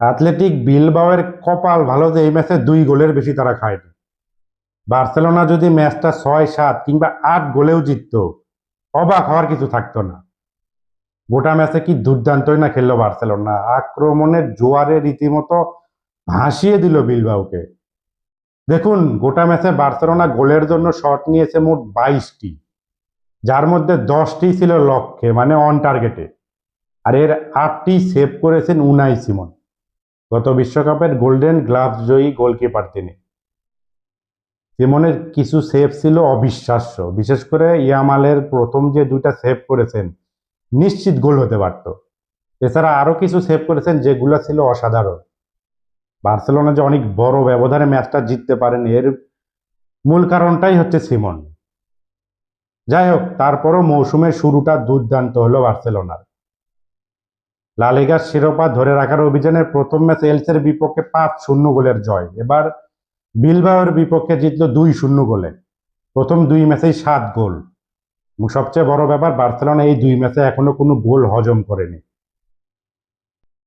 Athletic বিলবাওয়ের কপাল ভালো যে এই ম্যাচে 2 গোলের বেশি তারা খায়নি। বার্সেলোনা যদি ম্যাচটা 6-7 কিংবা 8 গোলেও জিততো, অবাক হওয়ার কিছু থাকতো না। গোটা ম্যাচে কি দুর্দান্তই না খেললো বার্সেলোনা, আক্রমণের জোয়ারে রীতিমতো ভাসিয়ে দিল বিলবাওকে। দেখুন, গোটা ম্যাচে বার্সেলোনা গোলের জন্য শট নিয়েছে মোট 22টি, যার মধ্যে 10টি ছিল লক্ষ্যে, মানে অন টার্গেটে। আর এর 8টি সেভ করেছেন উনাই সিমন, গত বিশ্বকাপের গোল্ডেন গ্লাভস জয়ী গোলকিপার তিনি। সিমনের কিছু সেভ ছিল অবিশ্বাস্য, বিশেষ করে ইয়ামালের প্রথম যে 2টা সেভ করেছেন, নিশ্চিত গোল হতে পারত। এছাড়া আরো কিছু সেভ করেছেন যেগুলো ছিল অসাধারণ। বার্সেলোনা যে অনেক বড় ব্যবধানে ম্যাচটা জিততে পারেন, এর মূল কারণটাই হচ্ছে সিমন। যাই হোক, তারপরও মৌসুমের শুরুটা দুর্দান্ত হলো বার্সেলোনার। লা লিগার শিরোপা ধরে রাখার অভিযানের প্রথম ম্যাচ এলসের বিপক্ষে 5-0 গোলের জয়। এবার বিলবাওয়ের বিপক্ষে জিতল 2-0 গোলে। প্রথম 2 ম্যাচেই 7 গোল। এবং সবচেয়ে বড় ব্যাপার, বার্সেলোনা এই 2 ম্যাচে এখনো কোনো গোল হজম করেনি।